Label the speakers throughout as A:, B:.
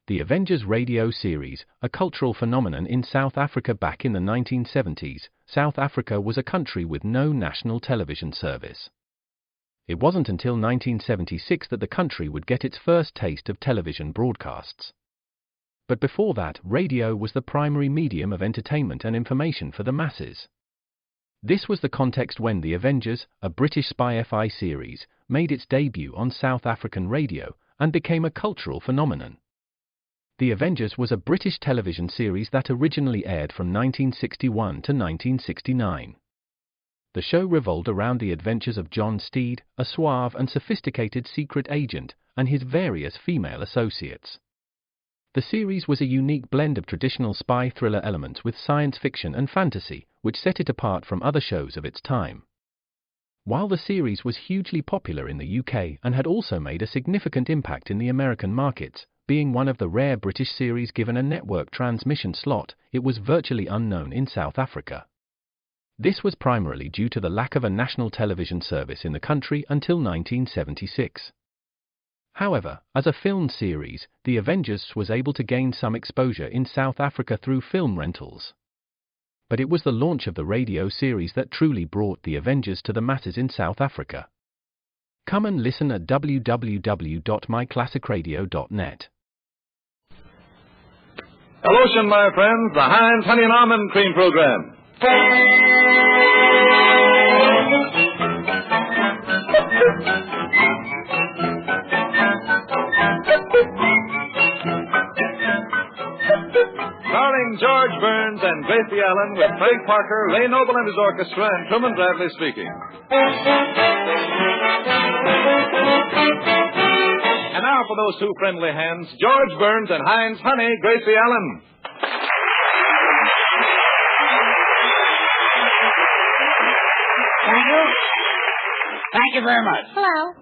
A: The Avengers radio series, a cultural phenomenon in South Africa back in the 1970s. South Africa was a country with no national television service. It wasn't until 1976 that the country would get its first taste of television broadcasts. But before that, radio was the primary medium of entertainment and information for the masses. This was the context when The Avengers, a British spy-fi series, made its debut on South African radio and became a cultural phenomenon. The Avengers was a British television series that originally aired from 1961 to 1969. The show revolved around the adventures of John Steed, a suave and sophisticated secret agent, and his various female associates. The series was a unique blend of traditional spy thriller elements with science fiction and fantasy, which set it apart from other shows of its time. While the series was hugely popular in the UK and had also made a significant impact in the American markets, being one of the rare British series given a network transmission slot, it was virtually unknown in South Africa. This was primarily due to the lack of a national television service in the country until 1976. However, as a film series, The Avengers was able to gain some exposure in South Africa through film rentals. But it was the launch of the radio series that truly brought The Avengers to the masses in South Africa. Come and listen at www.myclassicradio.net.
B: Hello, my friends, the Heinz Honey and Almond Cream Program. Starring George Burns and Gracie Allen with Frank Parker, Ray Noble and his orchestra, and Truman Bradley speaking. And now for those two friendly hands, George Burns and Heinz Honey, Gracie Allen.
C: Thank you. Thank you very much.
D: Hello.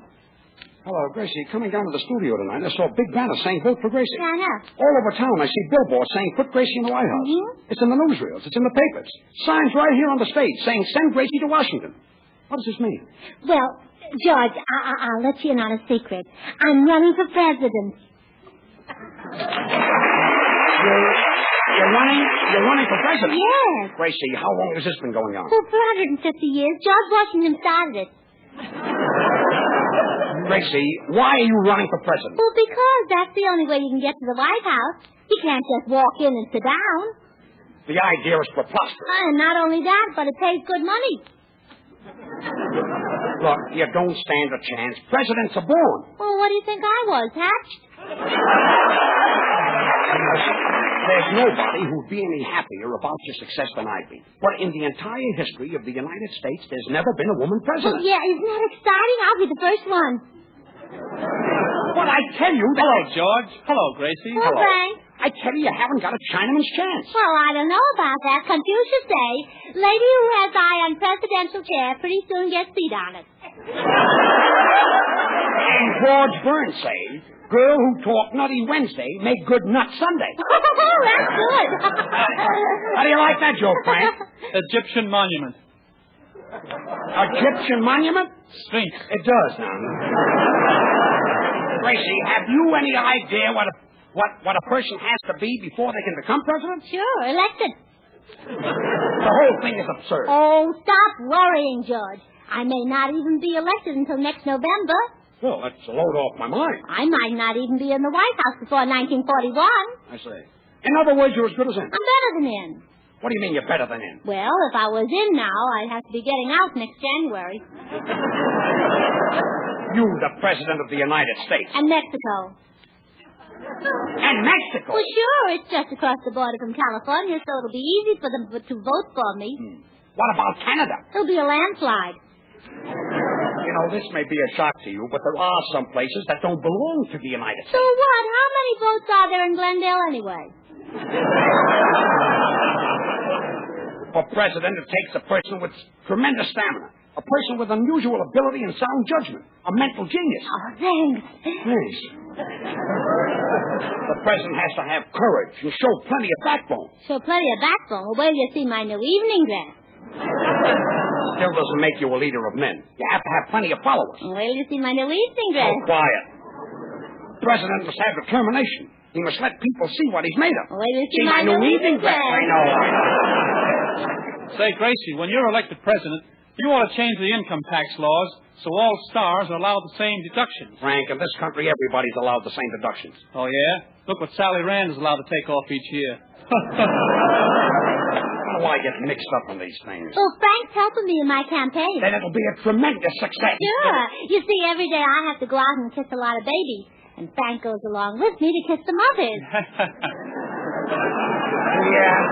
C: Hello, Gracie. Coming down to the studio tonight, I saw a big banner saying vote for Gracie.
D: Yeah, I know.
C: All over town, I see billboards saying put Gracie in the White House.
D: Mm-hmm.
C: It's in the newsreels. It's in the papers. Signs right here on the stage saying send Gracie to Washington. What does this mean?
D: Well, George, I'll let you in on a secret. I'm running for president.
C: You're running for president?
D: Yes.
C: Gracie, how long has this been going on?
D: Well, for 150 years. George Washington started it.
C: Gracie, why are you running for president?
D: Well, because that's the only way you can get to the White House. You can't just walk in and sit down.
C: The idea is preposterous.
D: And not only that, but it pays good money.
C: Look, you don't stand a chance. Presidents are born.
D: Well, what do you think I was, hatched?
C: There's nobody who'd be any happier about your success than I'd be. But in the entire history of the United States, there's never been a woman president.
D: Well, yeah, isn't that exciting? I'll be the first one.
C: But I tell you that...
E: Hello, George. Hello, Gracie.
D: Well, Frank.
C: I tell you haven't got a Chinaman's chance.
D: Well, I don't know about that. Confucius say, lady who has eye on presidential chair pretty soon gets seat on it.
C: And George Burns say, girl who talk nutty Wednesday make good nut Sunday.
D: Oh, that's good.
C: How do you like that joke, Frank?
E: Egyptian monument.
C: Egyptian monument?
E: Sphinx.
C: It does now. Gracie, have you any idea what a person has to be before they can become president?
D: Sure, elected.
C: The whole thing is absurd.
D: Oh, stop worrying, George. I may not even be elected until next November.
C: Well, that's a load off my mind.
D: I might not even be in the White House before 1941.
C: I see. In other words, you're as good as in.
D: I'm better than in.
C: What do you mean you're better than in?
D: Well, if I was in now, I'd have to be getting out next January.
C: You, the President of the United States.
D: And Mexico.
C: And Mexico?
D: Well, sure. It's just across the border from California, so it'll be easy for them to vote for me.
C: What about Canada?
D: It'll be a landslide.
C: You know, this may be a shock to you, but there are some places that don't belong to the United
D: So
C: States.
D: what? How many votes are there in Glendale anyway?
C: For president, it takes a person with tremendous stamina, a person with unusual ability and sound judgment, a mental genius.
D: Oh, thanks.
C: Thanks. The president has to have courage and show plenty of backbone.
D: Show plenty of backbone. Well, wait till you see my new evening dress.
C: Still doesn't make you a leader of men. You have to have plenty of followers.
D: Wait till you see my new evening dress.
C: Oh, quiet. The president must have determination. He must let people see what he's made of.
D: Wait till you see
C: See my new evening dress. I know.
E: Say, Gracie, when you're elected president, you ought to change the income tax laws so all stars are allowed the same deductions.
C: Frank, in this country, everybody's allowed the same deductions.
E: Oh, yeah? Look what Sally Rand is allowed to take off each year.
C: How do I get mixed up in these things?
D: Well, Frank's helping me in my campaign.
C: Then it'll be a tremendous success.
D: Sure. You see, every day I have to go out and kiss a lot of babies. And Frank goes along with me to kiss the mothers.
C: Yeah.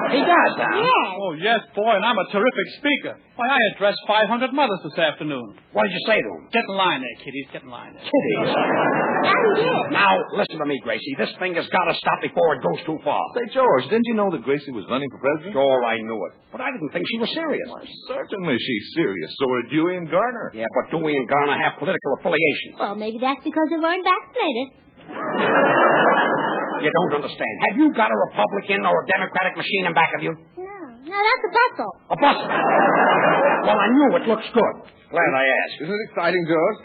C: He does, huh?
D: Yes.
E: Oh, yes, boy, and I'm a terrific speaker. Why, I addressed 500 mothers this afternoon.
C: What did you say to him?
E: Get in line there, kiddies. Get in line there.
C: Kiddies.
D: That he did.
C: Now, listen to me, Gracie. This thing has got to stop before it goes too far.
B: Say, George, didn't you know that Gracie was running for president?
C: Sure, I knew it. But I didn't think she was serious.
B: Certainly she's serious. So are Dewey and Garner.
C: Yeah, but Dewey and Garner have political affiliations.
D: Well, maybe that's because they weren't vaccinated.
C: You don't understand. Have you got a Republican or a Democratic machine in back of you?
D: No, that's a bustle.
C: A bus. Well, I knew it looks good. Glad I asked.
F: Isn't it exciting, George?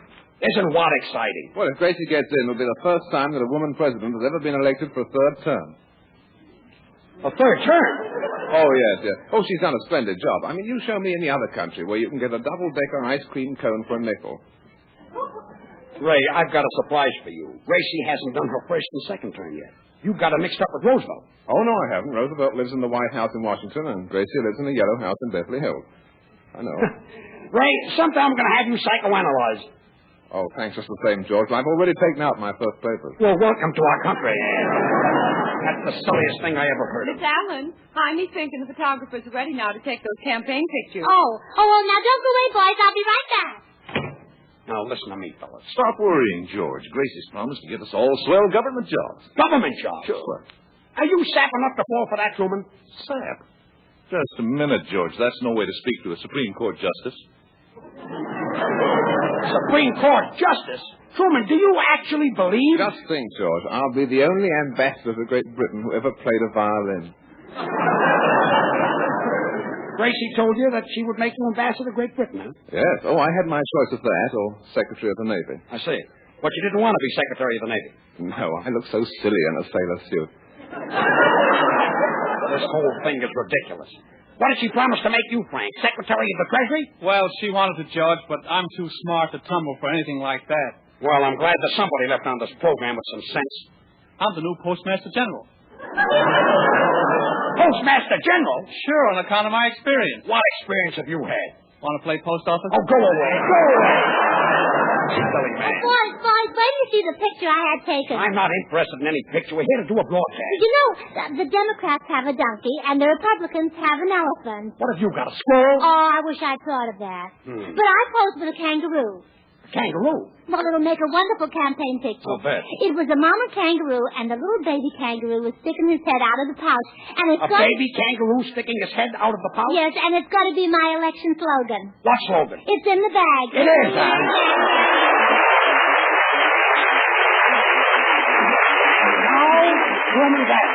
C: Isn't what exciting?
F: Well, if Gracie gets in, it'll be the first time that a woman president has ever been elected for a third term.
C: A third term?
F: Oh, yes. Oh, she's done a splendid job. I mean, you show me any other country where you can get a double-decker ice cream cone for a nickel.
C: Ray, I've got a surprise for you. Gracie hasn't done her first and second term yet. You got her mixed up with Roosevelt.
F: Oh, no, I haven't. Roosevelt lives in the White House in Washington, and Gracie lives in the Yellow House in Beverly Hills. I know.
C: Ray, sometime I'm going to have you psychoanalyzed.
F: Oh, thanks just the same, George. I've already taken out my first papers.
C: Well, welcome to our country. That's the silliest thing I ever heard of.
G: Miss Allen, Jaime's thinking the photographers are ready now to take those campaign pictures.
D: Oh, well, now don't go away, boys. I'll be right back.
C: Now, listen to me, fellas.
B: Stop worrying, George. Gracie's promised to give us all swell government jobs.
C: Government jobs?
B: Sure.
C: Are you sap enough to fall for that, Truman?
B: Sap? Just a minute, George. That's no way to speak to a Supreme Court justice.
C: Supreme Court justice? Truman, do you actually believe...
F: Just think, George. I'll be the only ambassador to Great Britain who ever played a violin.
C: Gracie told you that she would make you ambassador to Great Britain, huh?
F: Yes. Oh, I had my choice of that or Secretary of the Navy.
C: I see. But you didn't want to be Secretary of the Navy.
F: No, I look so silly in a sailor suit.
C: This whole thing is ridiculous. What did she promise to make you, Frank? Secretary of the Treasury?
E: Well, she wanted to, George, but I'm too smart to tumble for anything like that.
C: Well, I'm glad that somebody left on this program with some sense.
E: I'm the new Postmaster General.
C: Postmaster General?
E: Sure, on account of my experience.
C: What experience have you had?
E: Want to play post office?
C: Oh, go away. Go away. Silly man.
D: Boys, wait till you see the picture I had taken.
C: I'm not interested in any picture. We're here to do a broadcast.
D: You know, the Democrats have a donkey and the Republicans have an elephant.
C: What have you got, a squirrel?
D: Oh, I wish I'd thought of that. But I posed with a kangaroo.
C: A kangaroo?
D: Well, it'll make a wonderful campaign picture.
C: I'll bet.
D: It was a mama kangaroo, and the little baby kangaroo was sticking his head out of the pouch. And it's
C: A baby kangaroo sticking his head out of the pouch?
D: Yes, and it's got to be my election slogan.
C: What slogan?
D: It's in the bag.
C: It is, huh? Now, throw me that.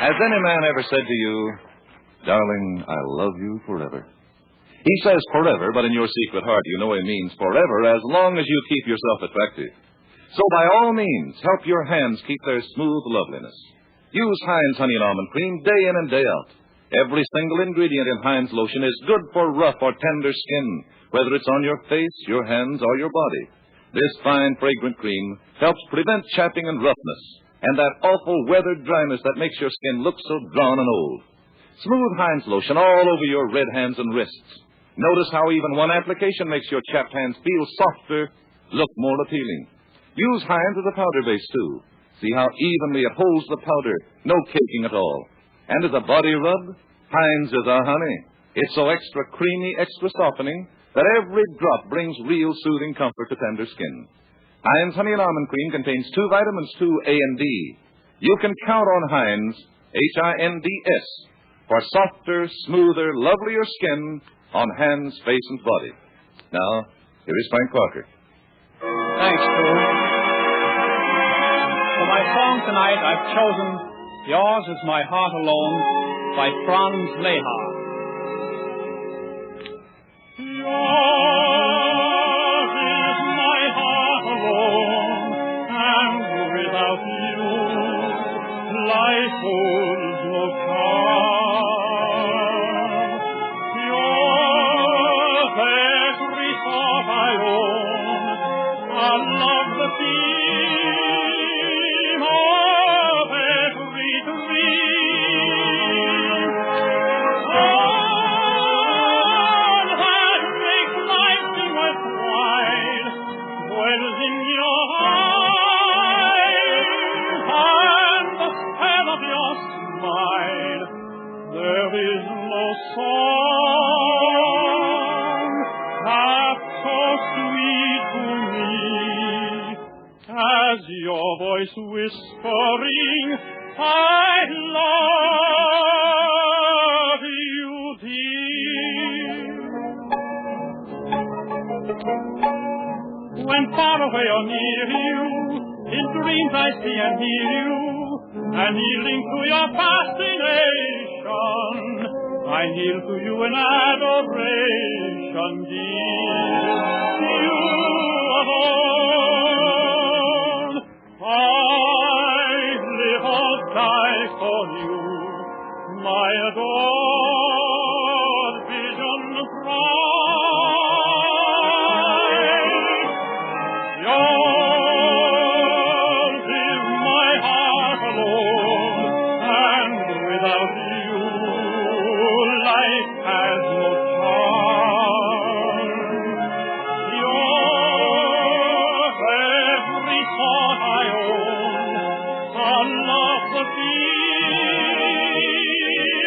B: Has any man ever said to you, darling, I love you forever? He says forever, but in your secret heart you know he means forever as long as you keep yourself attractive. So by all means, help your hands keep their smooth loveliness. Use Heinz Honey and Almond Cream day in and day out. Every single ingredient in Heinz lotion is good for rough or tender skin, whether it's on your face, your hands, or your body. This fine, fragrant cream helps prevent chapping and roughness, and that awful weathered dryness that makes your skin look so drawn and old. Smooth Heinz lotion all over your red hands and wrists. Notice how even one application makes your chapped hands feel softer, look more appealing. Use Heinz as a powder base, too. See how evenly it holds the powder, no caking at all. And as a body rub, Heinz is a honey. It's so extra creamy, extra softening, that every drop brings real soothing comfort to tender skin. Heinz Honey and Almond Cream contains 2 vitamins, 2 A and D. You can count on Heinz, H-I-N-D-S, for softer, smoother, lovelier skin on hands, face, and body. Now, here is Frank Clarker.
E: Thanks, Stu. For my song tonight, I've chosen Yours Is My Heart Alone by Franz Lehar. Yours is my heart alone, and without you life holds no charm. Yours every thought I own, I love the theme of every dream. All that makes life seem worthwhile dwells in your eyes, and the spell of your smile. There is no song half so sweet to me as your voice whispering, I love you, dear. When far away or near you, in dreams I see and hear you, and yielding to your fascination, I kneel to you in adoration, dear. You alone, I live or die for you, my adored vision bright. Yours is my heart alone, and without you, life has no charm. Yours every thought I own, I love the theme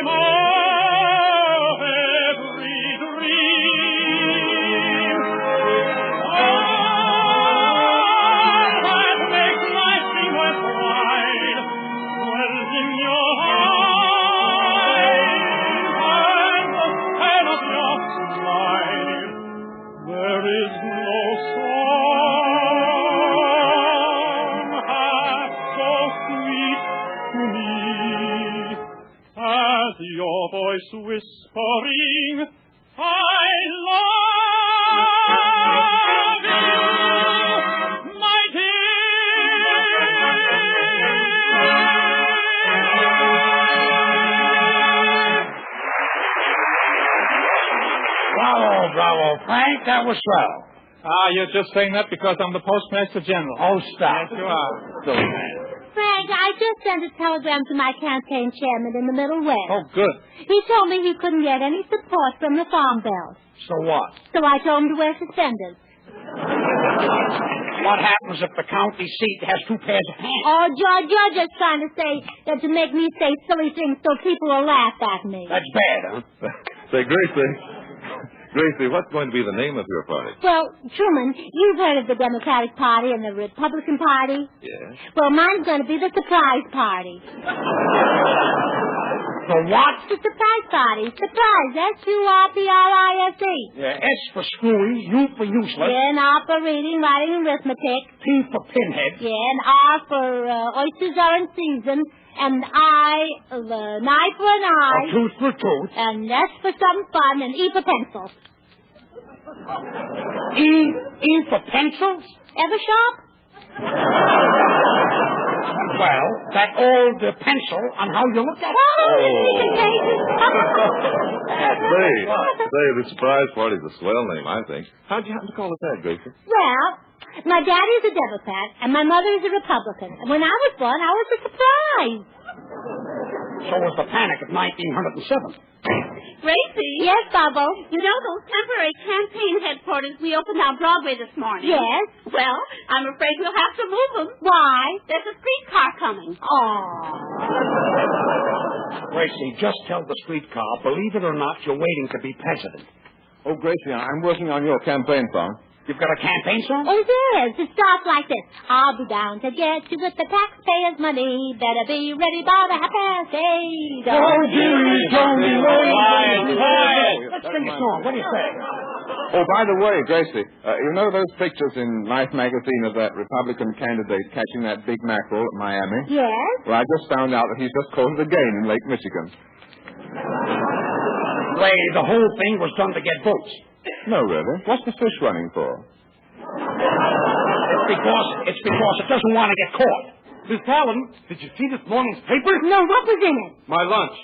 E: of every dream. All that makes life seem worthwhile dwells in your eyes, and the spell of your smile. There is no song half so sweet to me as your voice whispering, I love you, my
C: Bravo, bravo, Frank. That was swell.
E: You're just saying that because I'm the Postmaster General.
C: Oh, stop.
E: Yes, you are.
D: Frank, I just sent a telegram to my campaign chairman in the Middle West.
E: Oh, good.
D: He told me he couldn't get any support from the Farm Belt.
C: So what?
D: So I told him to wear suspenders.
C: What happens if the county seat has two pairs of pants?
D: Oh, George, you're just trying to say that to make me say silly things so people will laugh at me.
C: That's bad, huh?
B: Say, Gracie, what's going to be the name of your party?
D: Well, Truman, you've heard of the Democratic Party and the Republican Party?
B: Yes.
D: Well, mine's going to be the Surprise Party.
C: The what?
D: The Surprise Party. Surprise. S-U-R-P-R-I-S-E.
C: Yeah, S for screwy, U for useless,
D: Yeah, and R for reading, writing, and arithmetic.
C: P for pinhead.
D: Yeah, and R for oysters are in season. And I, the knife for an eye.
C: A tooth for tooth.
D: And S for some fun, and E for pencil.
C: E for pencils?
D: Ever shop?
C: Well, that all depends on how you look at it.
B: Say, the surprise party's a swell name, I think. How'd you happen to call it that, Gracie?
D: Well, my daddy's a Democrat, and my mother is a Republican. And when I was born, I was a surprise.
C: So was the panic of 1907.
G: Gracie?
D: Yes, Bubble?
G: You know those temporary campaign headquarters we opened on Broadway this morning?
D: Yes.
G: Well, I'm afraid we'll have to move them.
D: Why?
G: There's a streetcar coming.
D: Oh.
C: Gracie, just tell the streetcar, believe it or not, you're waiting to be president.
F: Oh, Gracie, I'm working on your campaign song.
C: You've got a campaign song?
D: Oh, yes. It starts like this. I'll be down to get you with the taxpayers' money. Better be ready by the $8:30.
C: Oh, Jimmy, don't be late.
E: Quiet.
C: Let's sing a song. What do you say?
F: Oh, by the way, Gracie, you know those pictures in Life magazine of that Republican candidate catching that big mackerel at Miami?
D: Yes?
F: Well, I just found out that he's just caught it again in Lake Michigan.
C: Ray, the whole thing was done to get votes.
F: No, really. What's the fish running for?
C: It's because it doesn't want to get caught. Miss Allen, did you see this morning's paper?
D: No, what was in it?
C: My lunch.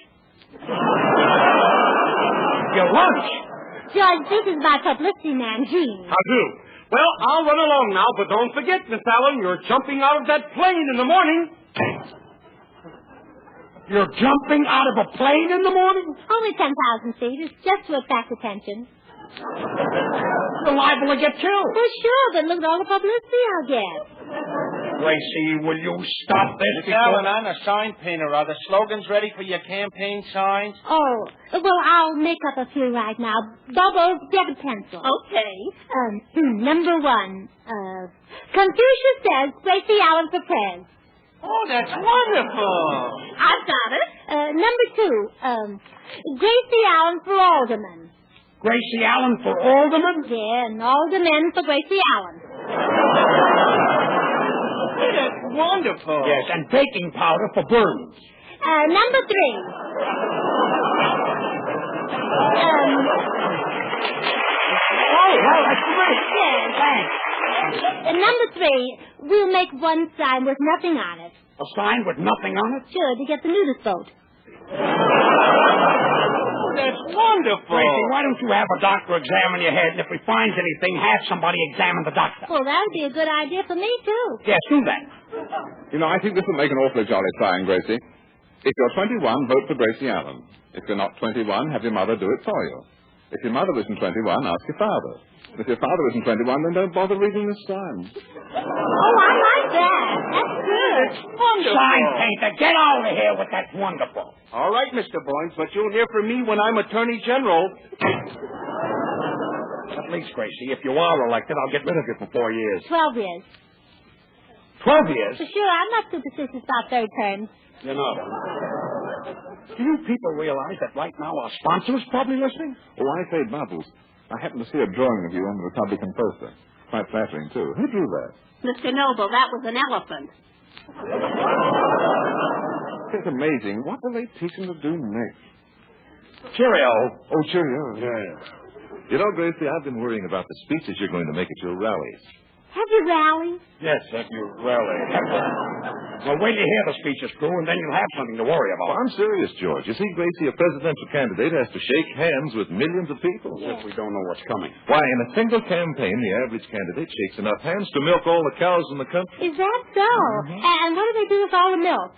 C: Your lunch?
D: George, this is my publicity man, Gene.
C: How do? Well, I'll run along now, but don't forget, Miss Allen, you're jumping out of that plane in the morning. You're jumping out of a plane in the morning?
D: Only 10,000 feet. It's just to attract attention.
C: You're liable to get killed.
D: Well, sure, but look at all the publicity I'll get.
C: Gracie, will you stop this?
H: Miss Allen, I'm a sign painter. Are the slogans ready for your campaign signs?
D: Oh, well, I'll make up a few right now. Bubbles, get a pencil.
G: Okay.
D: Number 1. Confucius says Gracie Allen for Prez.
H: Oh, that's wonderful.
G: I've got it.
D: Number 2. Gracie Allen for Alderman.
C: Gracie Allen for alderman?
D: Yeah, and Alderman for Gracie Allen.
H: Oh, that's wonderful.
C: Yes, and baking powder for Burns.
D: Number 3.
C: That's great.
D: Yes.
C: Thanks.
D: Number 3, we'll make one sign with nothing on it.
C: A sign with nothing on it?
D: Sure, to get the nudist vote.
H: That's wonderful.
C: Gracie, why don't you have a doctor examine your head, and if he finds anything, have somebody examine the doctor?
D: Well, that would be a good idea for me, too.
C: Yes, do that.
F: You know, I think this will make an awfully jolly sign, Gracie. If you're 21, vote for Gracie Allen. If you're not 21, have your mother do it for you. If your mother isn't 21, ask your father. If your father isn't 21, then don't bother reading this sign.
D: Oh, I like that. That's good.
H: Wonderful.
C: Sign painter, get out of here with that wonderful.
H: All right, Mr. Burns, but you'll hear from me when I'm Attorney General.
C: At least, Gracie, if you are elected, I'll get rid of you for 4 years.
D: 12 years.
C: 12 years?
D: For sure, I'm not superstitious about third terms.
C: You're not. Do you people realize that right now our sponsor is probably listening?
F: Oh, I say, Bubbles, I happened to see a drawing of you on the Republican poster. Quite flattering, too. Who drew that?
G: Mr. Noble, that was an elephant.
F: It's amazing. What will they teach him to do next?
C: Cheerio.
F: Oh, cheerio.
B: Yeah. You know, Gracie, I've been worrying about the speeches you're going to make at your rallies.
D: Have you rallied?
C: Yes, have you rally. Well, wait till you hear the speeches through, and then you'll have something to worry
B: Well,
C: about.
B: I'm serious, George. You see, Gracie, a presidential candidate has to shake hands with millions of people.
C: As if we don't know what's coming.
B: Why, in a single campaign, the average candidate shakes enough hands to milk all the cows in the country.
D: Is that so? And what do they do with all the milk?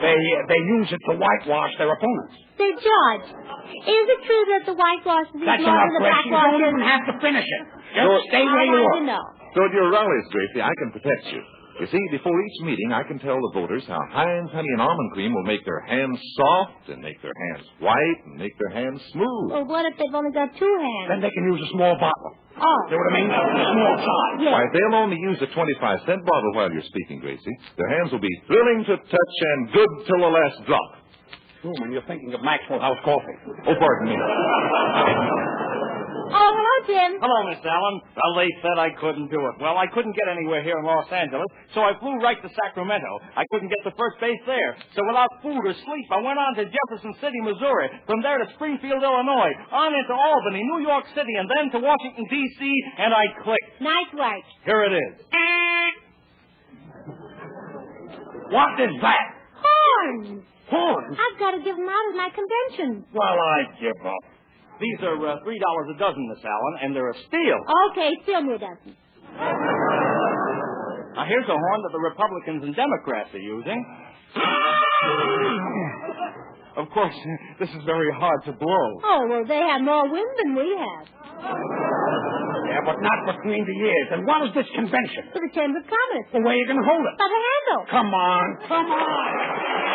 C: They use it to whitewash their opponents.
D: Say, George, is it true that the whitewash is
C: That's
D: more
C: enough,
D: than the
C: Gracie. You don't
D: blackwash?
C: even have to finish it. Just stay where you
D: I want
C: are.
D: to know.
B: So at your rallies, Gracie, I can protect you. You see, before each meeting, I can tell the voters how Heinz Honey and Almond Cream will make their hands soft and make their hands white and make their hands smooth.
D: Well, what if they've only got 2 hands?
C: Then they can use a small bottle.
D: Oh.
C: See what I mean? A small size.
D: Yes.
B: Why, if they'll only use a 25-cent bottle while you're speaking, Gracie, their hands will be thrilling to touch and good till the last drop.
C: Truman, you're thinking of Maxwell House coffee.
B: Oh, pardon me.
D: Oh, hello, Tim.
H: Hello, Miss Allen. Well, they said I couldn't do it. Well, I couldn't get anywhere here in Los Angeles, so I flew right to Sacramento. I couldn't get to first base there. So without food or sleep, I went on to Jefferson City, Missouri. From there to Springfield, Illinois. On into Albany, New York City, and then to Washington, D.C., and I clicked.
D: Nice work.
H: Here it is.
C: What is that?
D: Horns.
C: Horns?
D: I've got to give them out at my convention.
C: Well, I give up.
H: These are $3 a dozen, Miss Allen, and they're a steal.
D: Okay, steal me a dozen.
H: Now, here's a horn that the Republicans and Democrats are using. Of course, this is very hard to blow.
D: Oh, well, they have more wind than we have.
C: Yeah, but not between the ears. And what is this convention?
D: For the Chamber of Commerce.
C: The way you're going to hold it?
D: By the handle.
C: Come on, come on.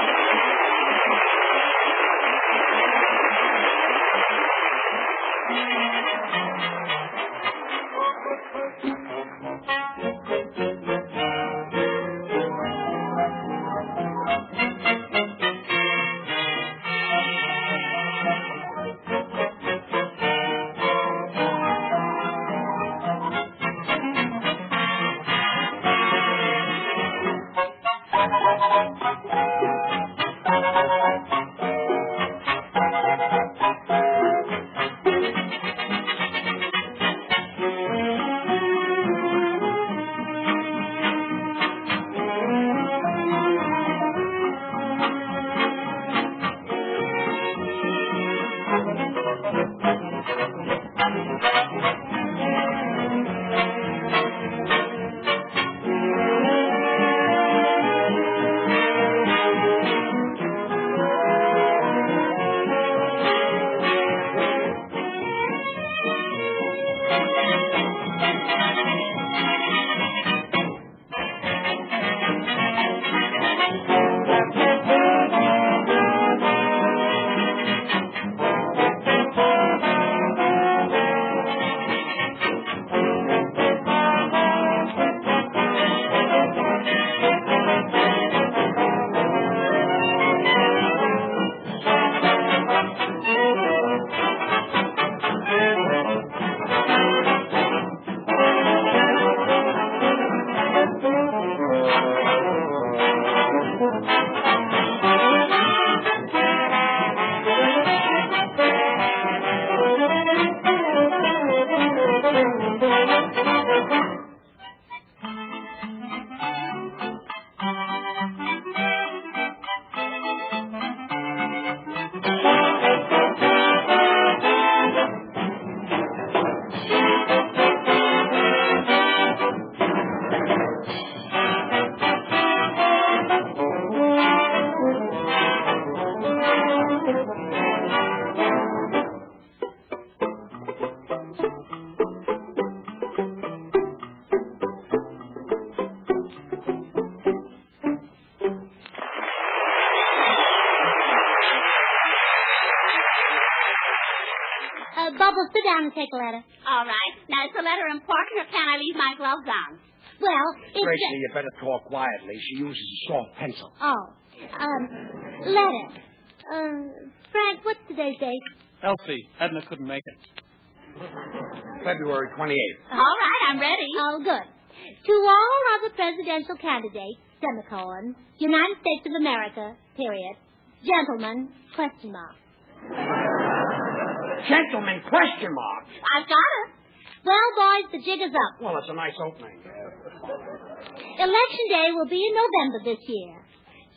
D: sit down and take a letter.
G: All right. Now, is the letter important, or can I leave my gloves on?
D: Well, it's...
C: Gracie, you better talk quietly. She uses a soft pencil.
D: Oh. Letter. Frank, what's today's date?
E: Elsie, Edna couldn't make it.
C: February 28th.
G: All right, I'm ready.
D: Oh, good. To all other presidential candidates, semicolon, United States of America, period. Gentlemen, question mark.
C: Gentlemen, question mark.
G: I've got it.
D: Well, boys, the jig is up.
C: Well, it's a nice opening.
D: Election day will be in November this year.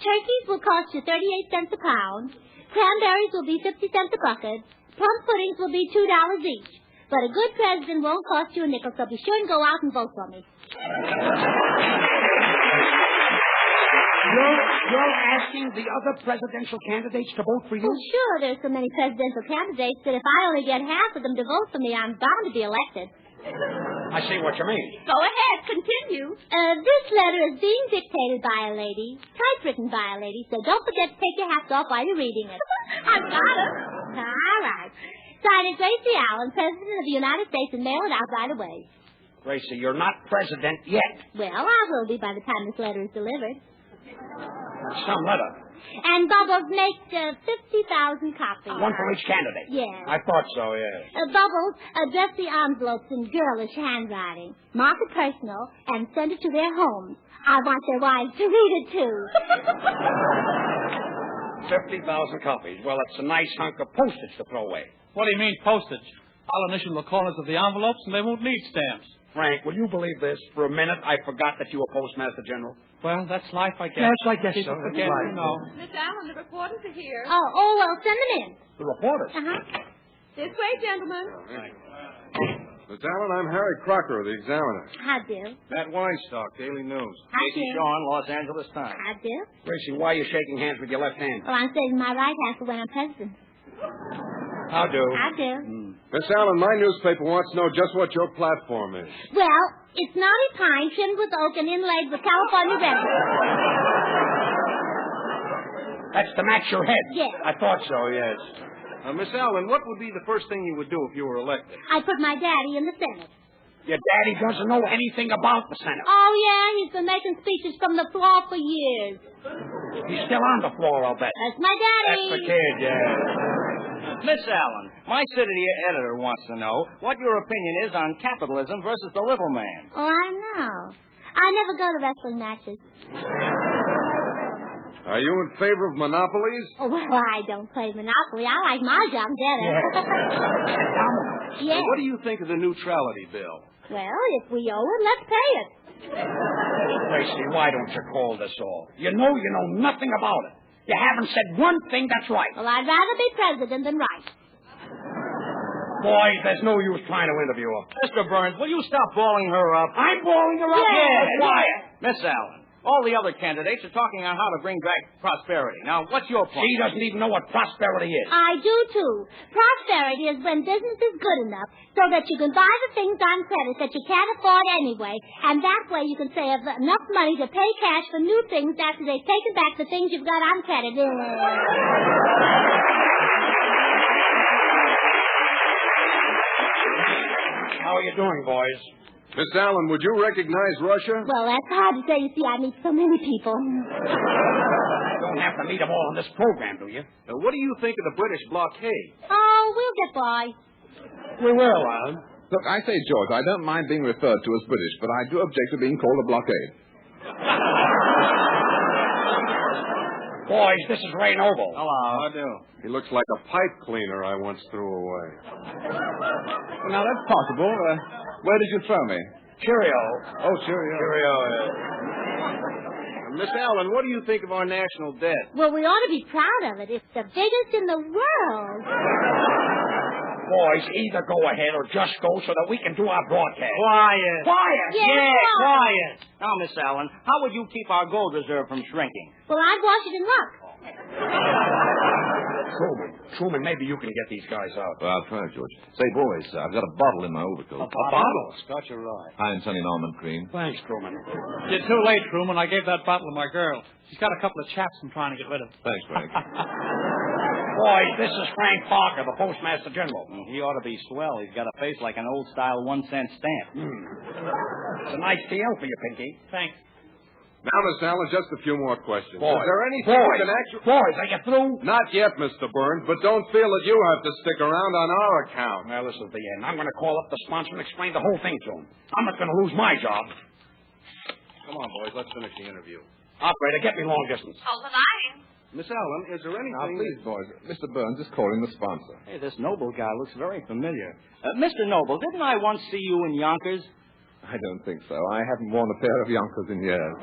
D: Turkeys will cost you 38 cents a pound. Cranberries will be 50 cents a bucket. Plum puddings will be $2 each. But a good president won't cost you a nickel, so be sure and go out and vote for me.
C: You're asking the other presidential candidates to vote for you?
D: Well, sure, there's so many presidential candidates that if I only get half of them to vote for me, I'm bound to be elected.
C: I see what you mean.
G: Go ahead. Continue.
D: This letter is being dictated by a lady, typewritten by a lady, so don't forget to take your hats off while you're reading it.
G: I've got it.
D: All right. Sign it, Gracie Allen, President of the United States, and mail it out right away.
C: Gracie, you're not president yet.
D: Well, I will be by the time this letter is delivered.
C: Some letter.
D: And Bubbles, make 50,000 copies.
C: One for each candidate.
D: Yes.
C: I thought so, yes.
D: Bubbles, address the envelopes in girlish handwriting. Mark it personal and send it to their homes. I want their wives to read it, too.
C: 50,000 copies. Well, it's a nice hunk of postage to throw away.
E: What do you mean, postage? I'll initial the corners of the envelopes, and they won't need stamps.
C: Frank, will you believe this? For a minute, I forgot that you were Postmaster General.
E: Well, that's life, I guess.
C: Yes, I guess
E: People
C: so.
E: forget,
C: Right.
E: you know.
G: Miss Allen, the reporters are here.
D: Oh, well, send them in.
C: The reporters?
D: Uh-huh.
G: This way, gentlemen.
I: Miss Allen, I'm Harry Crocker of the Examiner.
D: How do?
I: Matt Weinstock, Daily News.
D: How
H: Casey
D: do?
H: Shaw, Los Angeles Times.
D: How do?
C: Gracie, why are you shaking hands with your left hand?
D: Well, I'm saving my right hand for when I'm president.
C: How do?
D: How do?
I: Miss Allen, my newspaper wants to know just what your platform is.
D: Well, it's knotty pine trimmed with oak and inlaid with California redwood.
C: That's to match your head.
D: Yes.
C: I thought so, yes.
I: Miss Allen, what would be the first thing you would do if you were elected?
D: I put my daddy in the Senate.
C: Your daddy doesn't know anything about the Senate.
D: Oh, yeah, he's been making speeches from the floor for years.
C: He's still on the floor, I'll bet.
D: That's my daddy.
C: That's the kid, yeah.
H: Miss Allen, my city editor wants to know what your opinion is on capitalism versus the little man.
D: Oh, I know. I never go to wrestling matches.
I: Are you in favor of monopolies?
D: Oh, well, I don't play Monopoly. I like mahjong better. Yes.
I: What do you think of the neutrality bill?
D: Well, if we owe it, let's pay it.
C: Gracie, why don't you call this off? You know nothing about it. You haven't said one thing that's right.
D: Well, I'd rather be president than right.
C: Boys, there's no use trying to interview her.
H: Mr. Burns, will you stop balling her up?
C: I'm balling her up?
H: Yeah.
C: Quiet.
H: Miss Allen, all the other candidates are talking on how to bring back prosperity. Now, what's your point?
C: She doesn't even know what prosperity is.
D: I do, too. Prosperity is when business is good enough so that you can buy the things on credit that you can't afford anyway, and that way you can save enough money to pay cash for new things after they've taken back the things you've got on credit.
C: How are you doing, boys?
I: Miss Allen, would you recognize Russia?
D: Well, that's hard to say. You see, I meet so many people.
C: You don't have to meet them all on this program, do you?
I: What do you think of the British blockade?
D: Oh, we'll get by.
C: We will, Alan.
F: Look, I say, George, I don't mind being referred to as British, but I do object to being called a blockade.
C: Boys, this is Ray Noble.
H: Hello.
I: I do. He looks like a pipe cleaner I once threw away.
F: Well, now, that's possible. Where did you throw me?
C: Cheerio.
F: Oh, cheerio.
C: Cheerio.
I: Miss Allen, what do you think of our national debt?
D: Well, we ought to be proud of it. It's the biggest in the world.
C: Boys, either go ahead or just go so that we can do our broadcast.
H: Quiet.
C: Quiet!
D: Yeah,
H: Quiet. Now, Miss Allen, how would you keep our gold reserve from shrinking?
D: Well, I'd wash it in luck.
C: Truman, maybe you can get these guys out.
B: Well, I'll try, George. Say, boys, I've got a bottle in my overcoat.
C: A bottle?
I: Scotch or rye?
B: High and sunny almond cream.
C: Thanks, Truman.
E: You're too late, Truman. I gave that bottle to my girl. She's got a couple of chaps I'm trying to get rid of.
B: Thanks, Frank.
C: Boys, this is Frank Parker, the Postmaster General.
H: He ought to be swell. He's got a face like an old-style 1-cent stamp.
C: It's a nice deal for you, Pinky.
E: Thanks.
I: Now, Miss Allen, just a few more questions.
C: Boys,
I: Is there anything you can actually...
C: Boys, are you through?
I: Not yet, Mr. Burns, but don't feel that you have to stick around on our account.
C: Well, this is the end. I'm going to call up the sponsor and explain the whole thing to him. I'm not going to lose my job.
I: Come on, boys, let's finish the interview.
C: Operator, get me long distance.
G: Hold the line.
I: Miss Allen, is there anything...
F: Now, please, boys, Mr. Burns is calling the sponsor.
H: Hey, this Noble guy looks very familiar. Mr. Noble, didn't I once see you in Yonkers?
F: I don't think so. I haven't worn a pair of Yonkers in years.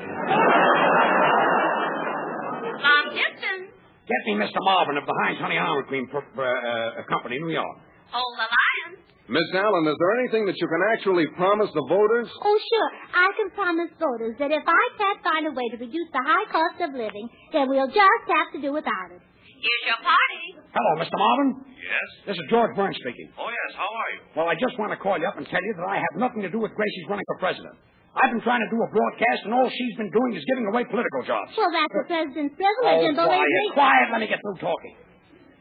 G: Long distance.
C: Get me Mr. Marvin of the Heinz Honey Almond Cream Company, New York.
G: Hold the line.
I: Miss Allen, is there anything that you can actually promise the voters?
D: Oh, sure. I can promise voters that if I can't find a way to reduce the high cost of living, then we'll just have to do without it.
G: Here's your party.
C: Hello, Mr. Marvin.
B: Yes?
C: This is George Burns speaking.
B: Oh, yes. How are you?
C: Well, I just want to call you up and tell you that I have nothing to do with Gracie's running for president. I've been trying to do a broadcast, and all she's been doing is giving away political jobs.
D: Well, that's the president's privilege, and
C: Quiet. Let me get through talking.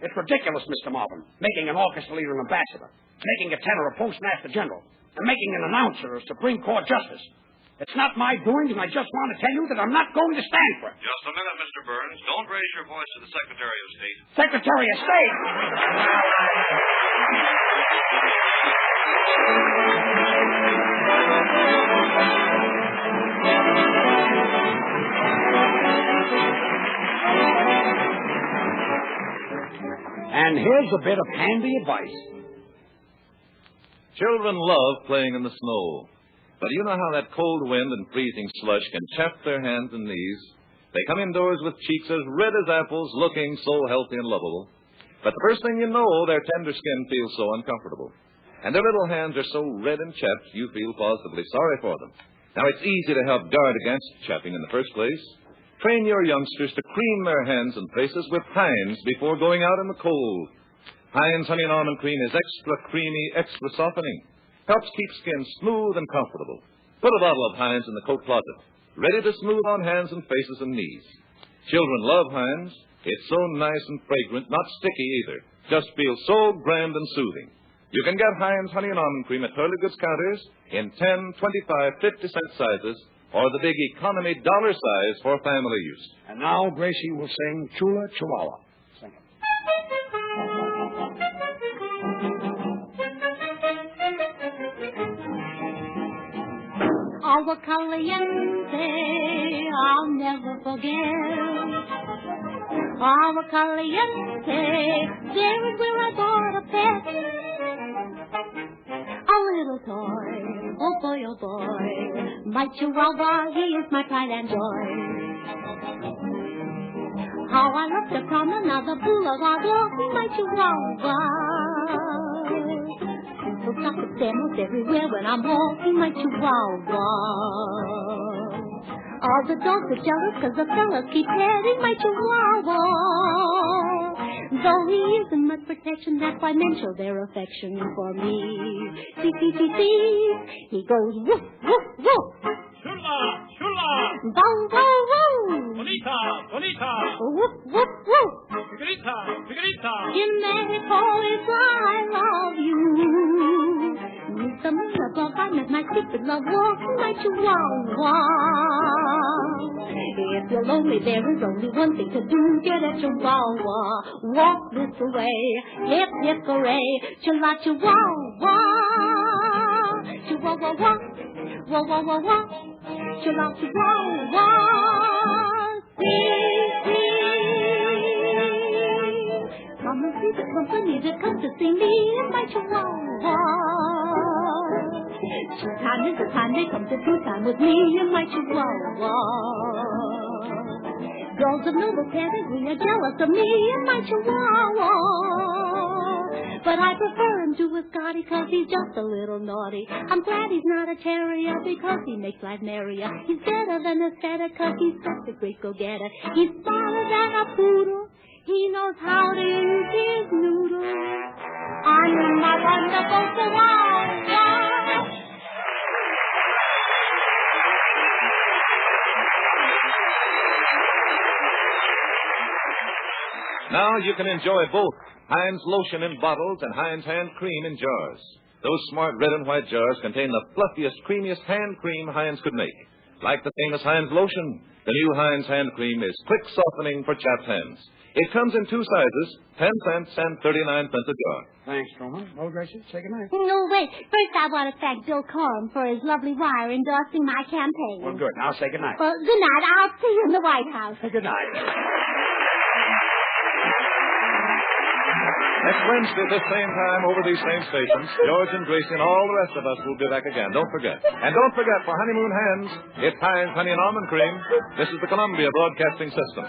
C: It's ridiculous, Mr. Marvin, making an orchestra leader an ambassador, making a tenor a postmaster general, and making an announcer a Supreme Court justice. It's not my doing, and I just want to tell you that I'm not going to stand for it.
B: Just a minute, Mr. Burns. Don't raise your voice to the Secretary of State.
C: Secretary of State? And here's a bit of handy advice.
B: Children love playing in the snow. But do you know how that cold wind and freezing slush can chafe their hands and knees? They come indoors with cheeks as red as apples, looking so healthy and lovable. But the first thing you know, their tender skin feels so uncomfortable. And their little hands are so red and chapped, you feel positively sorry for them. Now, it's easy to help guard against chapping in the first place. Train your youngsters to cream their hands and faces with Heinz before going out in the cold. Heinz Honey and Almond Cream is extra creamy, extra softening. Helps keep skin smooth and comfortable. Put a bottle of Heinz in the coat closet, ready to smooth on hands and faces and knees. Children love Heinz. It's so nice and fragrant, not sticky either. Just feels so grand and soothing. You can get Heinz Honey and Almond Cream at Hurley Goods counters in 10, 25, 50-cent sizes, or the big economy dollar size for family use.
C: And now Gracie will sing Chula Chihuahua. Sing it.
D: Agua caliente, I'll never forget. Agua caliente, there is where I bought a pet. A little toy, oh boy, my chihuahua, he is my pride and joy. How I love the promenade, the boulevard, walking my chihuahua. So got the demos everywhere when I'm walking my chihuahua. All the dogs are jealous because the fellas keep petting my chihuahua. Though he isn't much protection, that's why men show their affection for me. See, see, see, see, he goes woof, woof, woof.
E: Chula, chula.
D: Bow, bow, wow.
E: Bonita, bonita.
D: Woof, woof, woof.
E: Pigrita, pigrita.
D: In Mexico, it's I love you. Meet the moon above, I met my secret love, walking my chihuahua. If you're lonely, there is only one thing to do, get a chihuahua. Walk this way, hip, hip, hooray, chilla, chihuahua. Chihuahua, wah, wah, wah, wah, wah, chilla, chihuahua. See, see. Come and see the company that comes to see me and my chihuahua. Time is the time they come to do time with me and my chihuahua. Girls of noble pedigree are jealous of me and my chihuahua. But I prefer him to a Scotty because he's just a little naughty. I'm glad he's not a terrier because he makes life merrier. He's better than a setter because he's such a great go-getter. He's smarter than a poodle. He knows how to use his noodle. I'm my wonderful chihuahua.
B: Now you can enjoy both Heinz lotion in bottles and Heinz hand cream in jars. Those smart red and white jars contain the fluffiest, creamiest hand cream Heinz could make. Like the famous Heinz lotion, the new Heinz hand cream is quick softening for chapped hands. It comes in two sizes, 10 cents and 39 cents a jar.
C: Thanks, Truman. Well, Gracie, say goodnight.
D: No, wait. First, I want to thank Bill Coram for his lovely wire endorsing my campaign.
C: Well, good. Now say goodnight.
D: Well, good night. I'll see you in the White House.
C: Good night.
B: Next Wednesday at the same time over these same stations, George and Gracie and all the rest of us will be back again. Don't forget. And don't forget, for honeymoon hands, it's Heinz Honey and Almond Cream. This is the Columbia Broadcasting System.